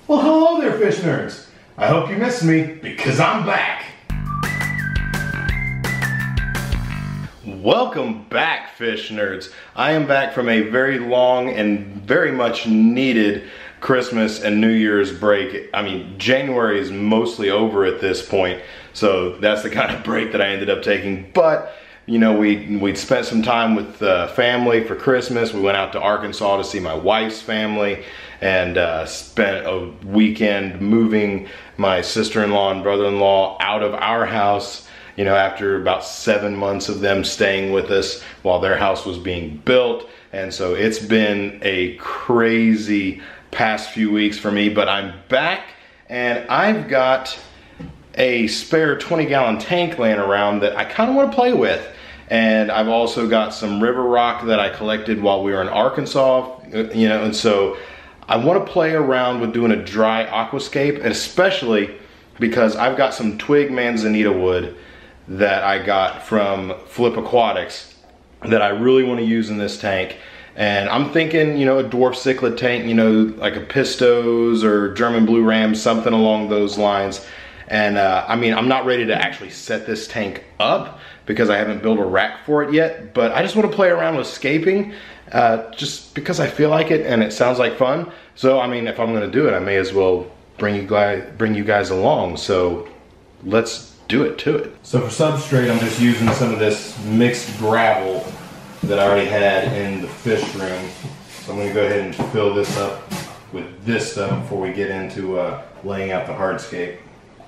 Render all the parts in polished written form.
Well, hello there, fish nerds. I hope you missed me because I'm back. Welcome back, fish nerds. I am back from a very long and very much needed Christmas and New Year's break. I mean, January is mostly over at this point, so that's the kind of break that I ended up taking. But you know, we'd spent some time with family for Christmas. We went out to Arkansas to see my wife's family and spent a weekend moving my sister-in-law and brother-in-law out of our house, you know, after about 7 months of them staying with us while their house was being built. And so it's been a crazy past few weeks for me, but I'm back and I've got a spare 20-gallon tank laying around that I kind of want to play with. And I've also got some river rock that I collected while we were in Arkansas, you know, and so I want to play around with doing a dry aquascape, and especially because I've got some Twig Manzanita wood that I got from Flip Aquatics that I really want to use in this tank. And I'm thinking, you know, a Dwarf Cichlid tank, you know, like a Pistos or German Blue Ram, something along those lines. And I mean, I'm not ready to actually set this tank up because I haven't built a rack for it yet, but I just want to play around with scaping just because I feel like it and it sounds like fun. So I mean, if I'm going to do it, I may as well bring you guys along. So let's do it to it. So for substrate, I'm just using some of this mixed gravel that I already had in the fish room. So I'm going to go ahead and fill this up with this stuff before we get into laying out the hardscape.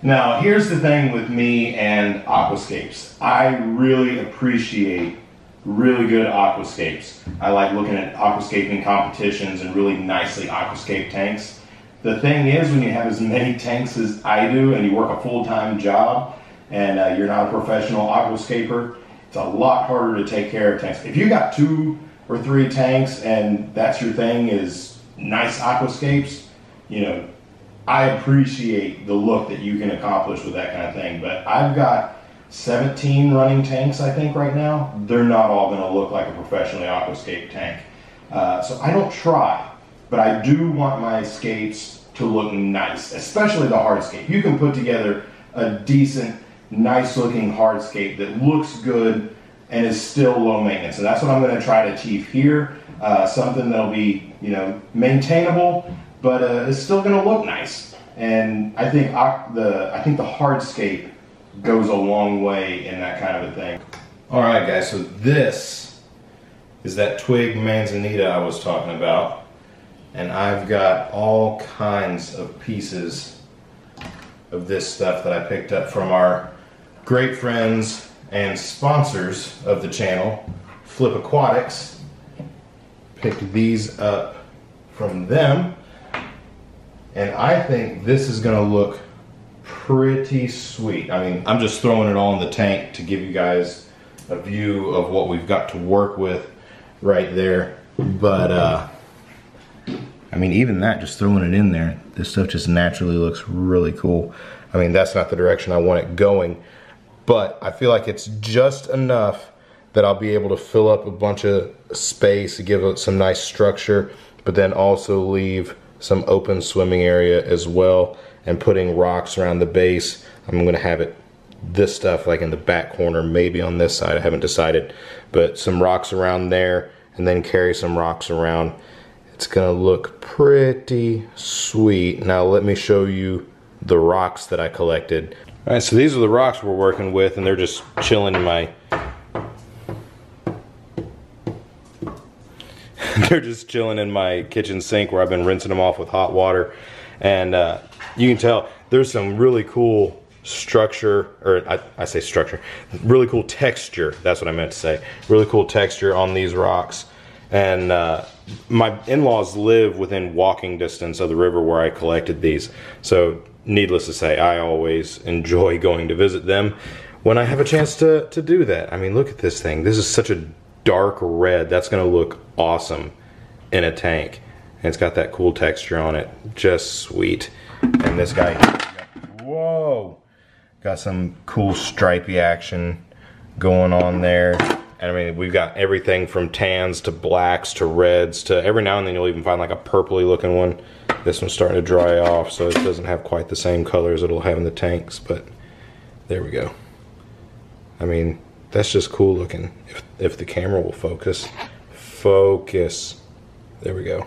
Now, here's the thing with me and aquascapes. I really appreciate really good aquascapes. I like looking at aquascaping competitions and really nicely aquascape tanks. The thing is, when you have as many tanks as I do and you work a full-time job and you're not a professional aquascaper, it's a lot harder to take care of tanks. If you got 2 or 3 tanks and that's your thing is nice aquascapes, you know, I appreciate the look that you can accomplish with that kind of thing, but I've got 17 running tanks, I think, right now. They're not all going to look like a professionally aquascaped tank. So I don't try, but I do want my scapes to look nice, especially the hardscape. You can put together a decent, nice-looking hardscape that looks good and is still low maintenance, and that's what I'm going to try to achieve here. Something that'll be, you know, maintainable, but it's still going to look nice. And I think the hardscape goes a long way in that kind of a thing. All right, guys. So this is that Twig Manzanita I was talking about, and I've got all kinds of pieces of this stuff that I picked up from our great friends and sponsors of the channel, Flip Aquatics. Picked these up from them. And I think this is going to look pretty sweet. I mean, I'm just throwing it all in the tank to give you guys a view of what we've got to work with right there. But, I mean, even that, just throwing it in there, this stuff just naturally looks really cool. I mean, that's not the direction I want it going, but I feel like it's just enough that I'll be able to fill up a bunch of space to give it some nice structure, but then also leave some open swimming area as well, and putting rocks around the base. I'm going to have it, this stuff like in the back corner, maybe on this side, I haven't decided, but some rocks around there and then carry some rocks around. It's going to look pretty sweet. Now let me show you the rocks that I collected. All right, so these are the rocks we're working with, and they're just chilling in my they're just chilling in my kitchen sink where I've been rinsing them off with hot water. And you can tell there's some really cool structure, or I say structure, really cool texture, that's what I meant to say. Really cool texture on these rocks. And my in-laws live within walking distance of the river where I collected these. So needless to say, I always enjoy going to visit them when I have a chance to do that. I mean, look at this thing. This is such a dark red. That's going to look awesome in a tank. And it's got that cool texture on it. Just sweet. And this guy, whoa, got some cool stripey action going on there. And I mean, we've got everything from tans to blacks to reds to every now and then you'll even find like a purpley looking one. This one's starting to dry off, so it doesn't have quite the same colors it'll have in the tanks, but there we go. I mean, that's just cool looking. If the camera will focus. Focus. There we go.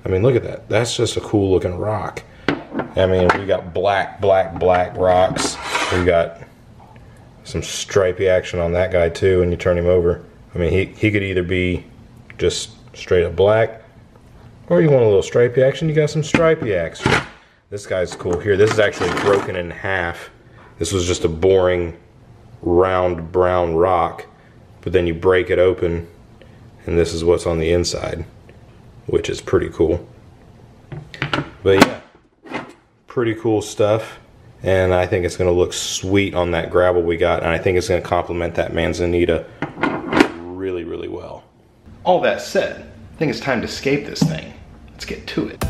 I mean, look at that. That's just a cool looking rock. I mean, we got black rocks. We got some stripy action on that guy too when you turn him over. I mean, he could either be just straight up black, or you want a little stripy action, you got some stripy action. This guy's cool here. This is actually broken in half. This was just a boring round brown rock, but then you break it open and this is what's on the inside, which is pretty cool. But yeah, pretty cool stuff, and I think it's going to look sweet on that gravel we got, and I think it's going to complement that Manzanita really, really well. All that said, I think it's time to scape this thing. Let's get to it.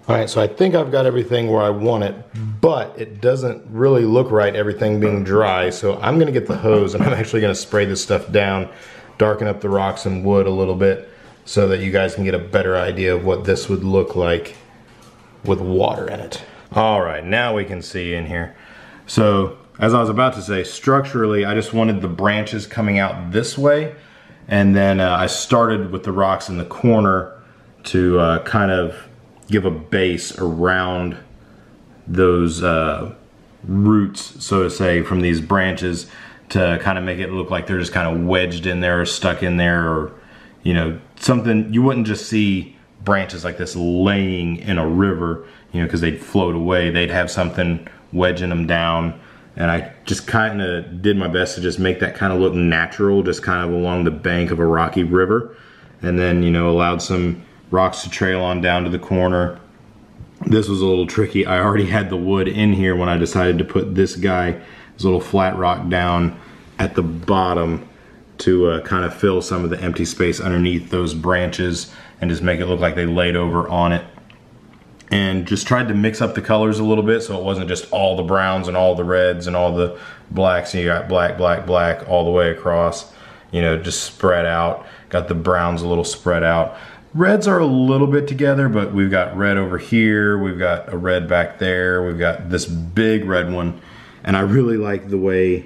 All right, so I think I've got everything where I want it, but it doesn't really look right, everything being dry. So I'm gonna get the hose and I'm actually gonna spray this stuff down, darken up the rocks and wood a little bit so that you guys can get a better idea of what this would look like with water in it. All right, now we can see in here. So as I was about to say, structurally, I just wanted the branches coming out this way. And then I started with the rocks in the corner to kind of give a base around those roots, so to say, from these branches to kind of make it look like they're just kind of wedged in there or stuck in there, or, you know, something. You wouldn't just see branches like this laying in a river, you know, because they'd float away. They'd have something wedging them down. And I just kind of did my best to just make that kind of look natural, just kind of along the bank of a rocky river. And then, you know, allowed some rocks to trail on down to the corner. This was a little tricky. I already had the wood in here when I decided to put this guy, this little flat rock, down at the bottom to kind of fill some of the empty space underneath those branches and just make it look like they laid over on it. And just tried to mix up the colors a little bit so it wasn't just all the browns and all the reds and all the blacks. You got black, black, black all the way across, you know, just spread out. Got the browns a little spread out. Reds are a little bit together, but we've got red over here, we've got a red back there, we've got this big red one, and I really like the way it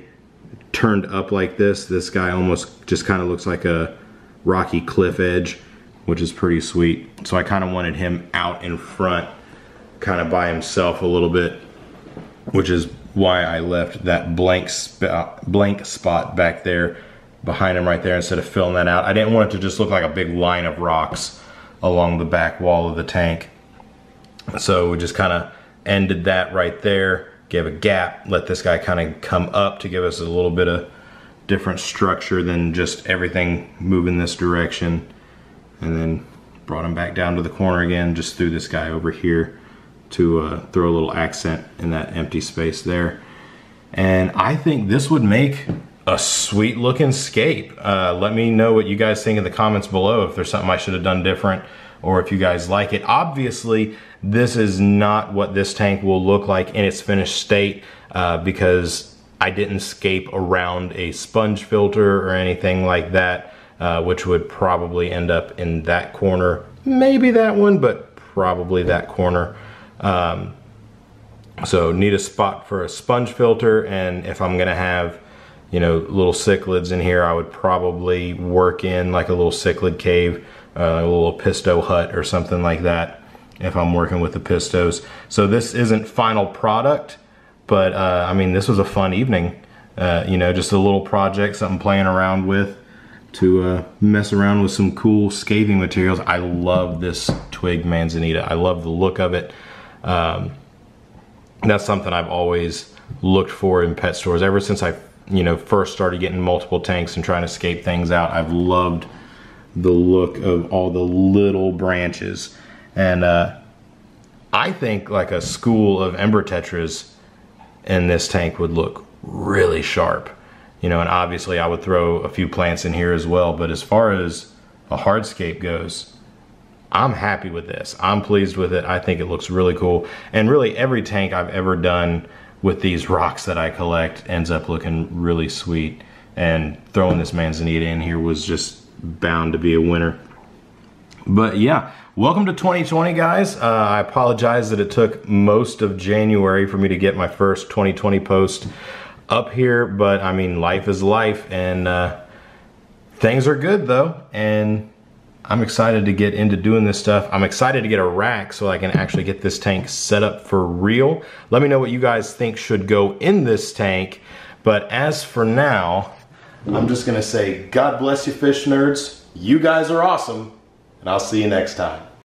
turned up like this. This guy almost just kind of looks like a rocky cliff edge, which is pretty sweet. So I kind of wanted him out in front, kind of by himself a little bit, which is why I left that blank spot back there behind him right there instead of filling that out. I didn't want it to just look like a big line of rocks along the back wall of the tank. So we just kind of ended that right there, gave a gap, let this guy kind of come up to give us a little bit of different structure than just everything moving this direction. And then brought him back down to the corner again, just threw this guy over here to throw a little accent in that empty space there. And I think this would make a sweet looking scape. Let me know what you guys think in the comments below, if there's something I should have done different or if you guys like it. Obviously, this is not what this tank will look like in its finished state because I didn't scape around a sponge filter or anything like that, which would probably end up in that corner. Maybe that one, but probably that corner. So need a spot for a sponge filter, and if I'm gonna have, you know, little cichlids in here, I would probably work in like a little cichlid cave, a little pisto hut or something like that if I'm working with the pistos. So this isn't final product, but I mean, this was a fun evening. You know, just a little project, something playing around with to mess around with some cool scaving materials. I love this Twig Manzanita. I love the look of it. That's something I've always looked for in pet stores ever since I, you know, first started getting multiple tanks and trying to scape things out. I've loved the look of all the little branches. And I think like a school of ember tetras in this tank would look really sharp. You know, and obviously I would throw a few plants in here as well, but as far as a hardscape goes, I'm happy with this. I'm pleased with it. I think it looks really cool. And really every tank I've ever done with these rocks that I collect ends up looking really sweet. And throwing this Manzanita in here was just bound to be a winner. But yeah, welcome to 2020, guys. I apologize that it took most of January for me to get my first 2020 post up here, but I mean, life is life, and things are good though, and I'm excited to get into doing this stuff. I'm excited to get a rack so I can actually get this tank set up for real. Let me know what you guys think should go in this tank, but as for now, I'm just gonna say, God bless you, fish nerds. You guys are awesome, and I'll see you next time.